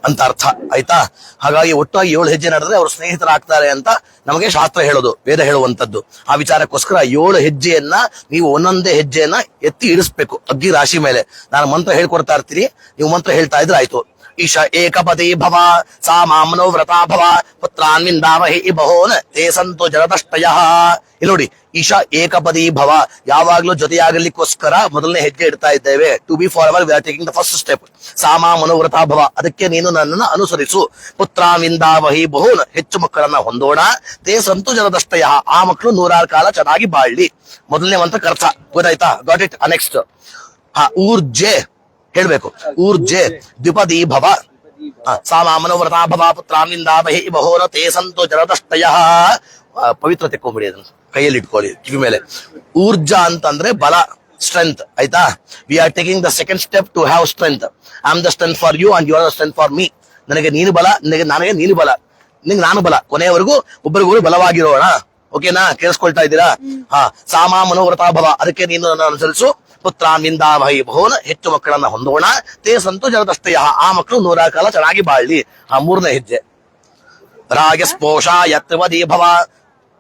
ಅಂತ ಅರ್ಥ ಆಯ್ತಾ. ಹಾಗಾಗಿ ಒಟ್ಟಾಗಿ 7 ಹೆಜ್ಜೆ ನಡೆದ್ರೆ ಅವರು ಸ್ನೇಹಿತರಾಗ್ತಾರೆ ಅಂತ ನಮಗೆ ಶಾಸ್ತ್ರ ಹೇಳೋದು, ವೇದ ಹೇಳುವಂತದ್ದು. ಆ ವಿಚಾರಕ್ಕೋಸ್ಕರ 7 ಹೆಜ್ಜೆಯನ್ನ ನೀವು ಒಂದೊಂದೇ ಹೆಜ್ಜೆಯನ್ನ ಎತ್ತಿ ಇಡಿಸ್ಬೇಕು ಅಗ್ಗಿ ರಾಶಿ ಮೇಲೆ. ನಾನು ಮಂತ್ರ ಹೇಳ್ಕೊಡ್ತಾ ಇರ್ತೀನಿ, ನೀವು ಮಂತ್ರ ಹೇಳ್ತಾ ಇದ್ರೆ ಆಯ್ತು. ಈಶ ಏಕಪದಿ ಭವ ಸಾ ಮಾಮನೋ ವ್ರತಾ ಭವ ಪುತ್ರಾನ್ವಿಂದಾವಹಿ ಬಹೋನ್ ತೇ ಸಂತು ಜರದಷ್ಟಯ. ಇಲ್ಲಿ ನೋಡಿ, ಈಶಾ ಏಕಪದಿ ಭವ, ಯಾವಾಗ್ಲೂ ಜೊತೆಯಾಗಲಿಕ್ಕೋಸ್ಕರ ಮೊದಲನೇ ಹೆಜ್ಜೆ ಇಡ್ತಾ ಇದ್ದೇವೆ. To be forever we are taking the first step. ಸಾಮಾ ಮನೋವ್ರತಾ ಭವ, ಅದಕ್ಕೆ ನೀನು ನನ್ನನ್ನು ಅನುಸರಿಸು. ಪುತ್ರಾನ್ವಿಂದಾವಹಿ ಬಹೋನ್, ಹೆಚ್ಚು ಮಕ್ಕಳನ್ನ ಹೊಂದೋಣ. ತೇ ಸಂತು ಜರದಷ್ಟಯ, ಆ ಮಕ್ಕಳು 100 ಕಾಲ ಚೆನ್ನಾಗಿ ಬಾಳ್ಲಿ. ಮೊದಲನೇ ಮಂತ್ರ ಕರ್ತ, ಗೊತ್ತಾಯ್ತಾ? Got it. ನೆಕ್ಸ್ಟ್ ಊರ್ಜೆ ಹೇಳ್ಬೇಕು. ಊರ್ಜೆ ದ್ವಿಪದಿ ಭವ ಸಾಮಾ ಮನೋವ್ರತಾ ಭವ ಪುತ್ರಾನ್ವಿಂದಾವಹಿ ಬಹೋನ ತೇ ಸಂತು ಜರದಷ್ಟಯ. ಪವಿತ್ರ ತೆಕ್ಕೊಂಬಿಡಿ, ಅದನ್ನು ಕೈಯಲ್ಲಿ ಇಟ್ಕೊಳ್ಳಿ ಕಿವಿ ಮೇಲೆ. ಊರ್ಜಾ ಅಂತಂದ್ರೆ ಬಲ, ಸ್ಟ್ರೆಂತ್ ಆಯ್ತಾ. We are taking the second step to have strength. I am the strength for you and you are the strength for me. ನನಗೆ ನೀನು ಬಲ, ನನಗೆ ನೀನು ಬಲ, ನಿಂಗೆ ನಾನು ಬಲ. ಕೊನೆಯವರೆಗೂ ಒಬ್ಬರಿಗೊಬ್ಬರು ಬಲವಾಗಿರೋಣ. ಓಕೆನಾ? ಕೇಳಿಸ್ಕೊಳ್ತಾ ಇದ್ದೀರಾ? ಸಾಮಾ ಮನೋವ್ರತಾ ಭವ, ಅದಕ್ಕೆ ನೀನು ನನ್ನ ಅನುಸರಿಸು. ಪುತ್ರಾನ್ವಿಂದಾವಹಿ ಬಹೋನ್, ಹೆಚ್ಚು ಮಕ್ಕಳನ್ನ ಹೊಂದೋಣ. ತೇ ಸಂತು ಜರದಷ್ಟಯ, ಆ ಮಕ್ಕಳು 100 ಕಾಲ ಚೆನ್ನಾಗಿ ಬಾಳ್ಲಿ. ಮೂರನೇ ಹೆಜ್ಜೆ ರಾಗಸ್ಪೋಷ ಯತ್ವದಿ ಭವ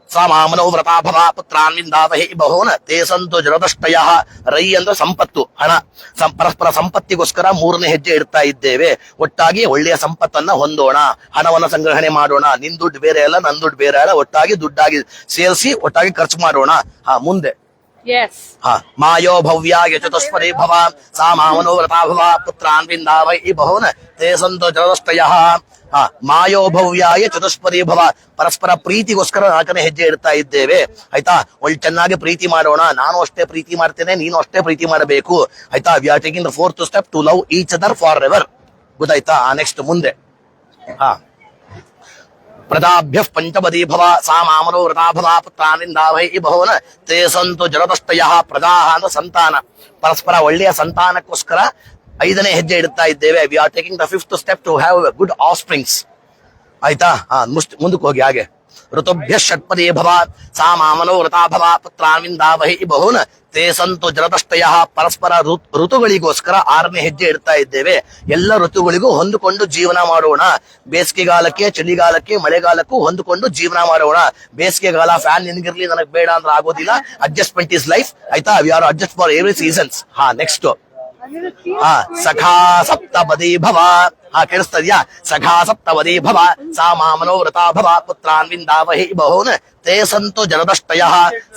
ಸಾಮಾ ಮನೋವ್ರತಾ ಭವ ಪುತ್ರಾನ್ವಿಂದಾವಹಿ ಬಹೋನ್ ತೇ ಸಂತು ಜರದಷ್ಟಯ. ರೈ ಅಂದ್ರೆ ಸಂಪತ್ತು, ಹಣ. ಪರಸ್ಪರ ಸಂಪತ್ತಿಗೋಸ್ಕರ 3ನೇ ಹೆಜ್ಜೆ ಇಡ್ತಾ ಇದ್ದೇವೆ. ಒಟ್ಟಾಗಿ ಒಳ್ಳೆಯ ಸಂಪತ್ತನ್ನ ಹೊಂದೋಣ, ಹಣವನ್ನ ಸಂಗ್ರಹಣೆ ಮಾಡೋಣ. ನಿನ್ ದುಡ್ಡು ಬೇರೆ ಅಲ್ಲ, ನನ್ ದುಡ್ಡು ಬೇರೆ ಅಲ್ಲ, ಒಟ್ಟಾಗಿ ದುಡ್ಡಾಗಿ ಸೇರಿಸಿ ಒಟ್ಟಾಗಿ ಖರ್ಚು ಮಾಡೋಣ. ಮುಂದೆ ಮಾಯೋ ಭವ್ಯಾಯ ಚತುಷ್ಪದಿ ಭವ ಸಾಮಾ ಮನೋವ್ರತಾ ಭವ ಪುತ್ರಾನ್ವಿಂದಾವಹಿ ಬಹೋನ್ ತೇ ಸಂತು ಜರದಷ್ಟಯ. ಮಾಯೋ ಭವ್ಯಾಯ ಚತುಷ್ಪದಿ ಭವ, ಪರಸ್ಪರ ಪ್ರೀತಿಗೋಸ್ಕರ 4ನೇ ಹೆಜ್ಜೆ ಇಡ್ತಾ ಇದ್ದೇವೆ. ಆಯ್ತಾ? ಒಳ್ಳೆ ಚೆನ್ನಾಗಿ ಪ್ರೀತಿ ಮಾಡೋಣ. ನಾನು ಅಷ್ಟೇ ಪ್ರೀತಿ ಮಾಡ್ತೇನೆ, ನೀನು ಅಷ್ಟೇ ಪ್ರೀತಿ ಮಾಡಬೇಕು. ಆಯ್ತಾ? We are taking the 4th step to love each other forever. ಗೊತ್ತಾಯ್ತಾ? ನೆಕ್ಸ್ಟ್ ಮುಂದೆ ಪ್ರದಾಭ್ಯ ಪಂಚಪದಿ ಭವ ಸಾಮಾ ಮನೋವ್ರತಾ ಭವ ಪುತ್ರಾನ್ವಿಂದಾವಹಿ ಬಹೋನ್ ತೇ ಸಂತು ಜರದಷ್ಟಯ. ಪ್ರಜಾ ಅಂದ್ರೆ ಸಂತಾನ, ಪರಸ್ಪರ ಒಳ್ಳೆಯ ಸಂತಾನಕ್ಕೋಸ್ಕರ 5ನೇ ಹೆಜ್ಜೆ ಇಡ್ತಾ ಇದ್ದೇವೆ. We are taking the 5th step to have good offsprings. ಆಯ್ತಾ? ಮುಂದಕ್ಕೆ ಹೋಗಿ ಹಾಗೆ. ಋತುಭ್ಯ ಷಟ್ಪದಿ ಭವ ಸಾಮಾ ಮನೋವ್ರತಾ ಭವ ಪುತ್ರಾನ್ವಿಂದಾವಹಿ ಬಹೋನ್ ತೇ ಸಂತು ಜರದಷ್ಟಯ. ಪರಸ್ಪರ ಋತುಗಳಿಗೋಸ್ಕರ 6ನೇ ಹೆಜ್ಜೆ ಇಡ್ತಾ ಇದ್ದೇವೆ. ಎಲ್ಲ ಋತುಗಳಿಗೂ ಹೊಂದಿಕೊಂಡು ಜೀವನ ಮಾಡೋಣ. ಬೇಸಿಗೆಗಾಲಕ್ಕೆ, ಚಳಿಗಾಲಕ್ಕೆ, ಮಳೆಗಾಲಕ್ಕೂ ಹೊಂದಿಕೊಂಡು ಜೀವನ ಮಾಡೋಣ. ಬೇಸಿಗೆಗಾಲ ಫ್ಯಾನ್ ನಿನ್ಗಿರ್ಲಿ, ನನಗೆ ಬೇಡ ಅಂದ್ರೆ ಆಗೋದಿಲ್ಲ. Adjustment is life. ಆಯ್ತಾ? We are adjust for every seasons. Next ಸಖಾ ಸಪ್ತಪದಿ ಭವ. ಕೇಳಿಸ್ತಾ ಇದೆಯಾ? ಸಖಾ ಸಪ್ತಪದಿ ಭವ ಸಾಮಾ ಮನೋವ್ರತಾ ಭವ ಪುತ್ರಾನ್ವಿಂದಾವಹಿ ಬಹೋನ್ ತೇ ಸಂತು ಜರದಷ್ಟಯ.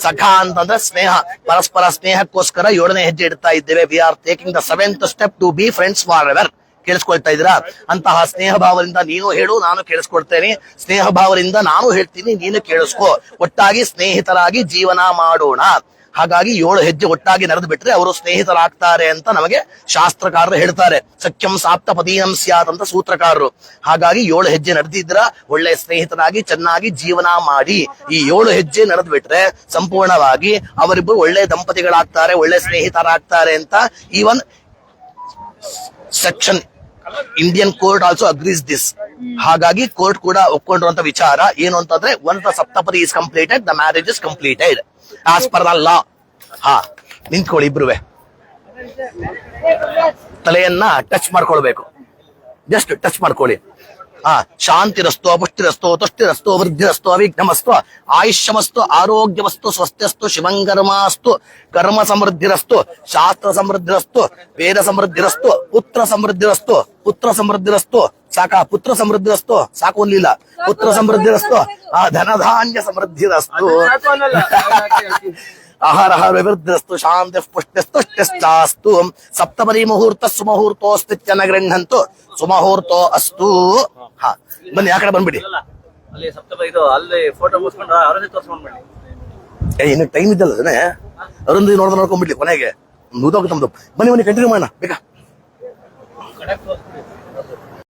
ಸಖಾ ಅಂತಂದ್ರೆ ಸ್ನೇಹ, ಪರಸ್ಪರ ಸ್ನೇಹಕ್ಕೋಸ್ಕರ 7ನೇ ಹೆಜ್ಜೆ ಇಡ್ತಾ ಇದ್ದೇವೆ. We are taking the 7th step to be friends forever. ಕೇಳಿಸ್ಕೊಳ್ತಾ ಇದ್ದೀರಾ? ಅಂತಹ ಸ್ನೇಹ ಭಾವದಿಂದ ನೀನು ಹೇಳು, ನಾನು ಕೇಳಿಸ್ಕೊಳ್ತೇನೆ. ಸ್ನೇಹ ಭಾವದಿಂದ ನಾನು ಹೇಳ್ತೀನಿ, ನೀನು ಕೇಳಿಸ್ಕೊ. ಒಟ್ಟಾಗಿ ಸ್ನೇಹಿತರಾಗಿ ಜೀವನ ಮಾಡೋಣ. ಹಾಗಾಗಿ 7 ಹೆಜ್ಜೆ ಒಟ್ಟಾಗಿ ನಡೆದು ಬಿಟ್ರೆ ಅವರು ಸ್ನೇಹಿತರಾಗ್ತಾರೆ ಅಂತ ನಮಗೆ ಶಾಸ್ತ್ರಕಾರರು ಹೇಳ್ತಾರೆ. ಸಖ್ಯಂ ಸಾಪ್ತಪದೀನಂ ಸ್ಯಾತ್ ಅಂತ ಸೂತ್ರಕಾರರು. ಹಾಗಾಗಿ 7 ಹೆಜ್ಜೆ ನಡೆದಿದ್ರ ಒಳ್ಳೆ ಸ್ನೇಹಿತರಾಗಿ ಚೆನ್ನಾಗಿ ಜೀವನ ಮಾಡಿ. ಈ 7 ಹೆಜ್ಜೆ ನಡೆದು ಬಿಟ್ರೆ ಸಂಪೂರ್ಣವಾಗಿ ಅವರಿಬ್ಬರು ಒಳ್ಳೆ ದಂಪತಿಗಳಾಗ್ತಾರೆ, ಒಳ್ಳೆ ಸ್ನೇಹಿತರಾಗ್ತಾರೆ ಅಂತ even section Indian court also agrees this. ಹಾಗಾಗಿ ಕೋರ್ಟ್ ಕೂಡ ಒಪ್ಕೊಂಡಿರುವಂತ ವಿಚಾರ ಏನು ಅಂತಂದ್ರೆ, once the Saptapadi is completed, the marriage is completed as per the law. ನಿಂತ್ಕೊಳ್ಳಿ ಇಬ್ರುವೆ. ತಲೆಯನ್ನ ಟಚ್ ಮಾಡ್ಕೊಳ್ಬೇಕು, ಜಸ್ಟ್ ಟಚ್ ಮಾಡ್ಕೊಳ್ಳಿ. ಶಾಂತಿರಸ್ತು, ಪುಷ್ಟಿರಸ್ತು, ತುಷ್ಟಿರಸ್ತು, ವೃದ್ಧಿರಸ್ತು, ಅವಿಘ್ನಮಸ್ತು, ಆಯುಷ್ಯಮಸ್ತು, ಆರೋಗ್ಯವಸ್ತು, ಸ್ವಸ್ಥಸ್ತು, ಶಿವಂಗರ್ಮಾಸ್ತು, ಕರ್ಮ ಸಮೃದ್ಧಿರಸ್ತು, ಶಾಸ್ತ್ರ ಸಮೃದ್ಧಿರಸ್ತು, ವೇದ ಸಮೃದ್ಧಿರಸ್ತು, ಪುತ್ರ ಸಮೃದ್ಧಿರಸ್ತು. ಪುತ್ರ ಸಮೃದ್ಧಿರಸ್ತು ಸಾಕಾ? ಪುತ್ರ ಸಮೃದ್ಧಿರಸ್ತು ಸಾಕು ಅನ್ಲಿಲ್ಲ. ಪುತ್ರ ಸಮೃದ್ಧಿರಸ್ತು, ಧನಧಾನ್ಯ ಸಮೃದ್ಧಿರಸ್ತು, ಆಹಾರ ವಿವೃದ್ಧಿರಸ್ತು, ಶಾಂತಿ ಪುಷ್ಟಿಸ್ತುಷ್ಟಿಸ್ತಾಸ್ತು. ಸಪ್ತಪದಿ ಮುಹೂರ್ತ ಸುಮುಹೂರ್ತೋಸ್ತಿತ್ಯನ ಗೃಹಂತು ಸುಮುಹೂರ್ತೋ ಅಸ್ತು. ಬನ್ನಿ ಆ ಕಡೆ ಬಂದ್ಬಿಡಿ. ಇನ್ನು ಟೈಮ್ ಇದ್ದಲ್ಲ ಅದನ್ನೇ ಅರುಂಧತಿ ನೋಡ್ಕೊಂಡ್ಬಿಡ್ಲಿ ಕೊನೆಗೆ ಮುಗಿದೋಗುತ್ತೆ ನಮ್ದು. ಬನ್ನಿ ಕಂಟಿನ್ಯೂ ಮಾಡೋಣ ಬೇಕಾ?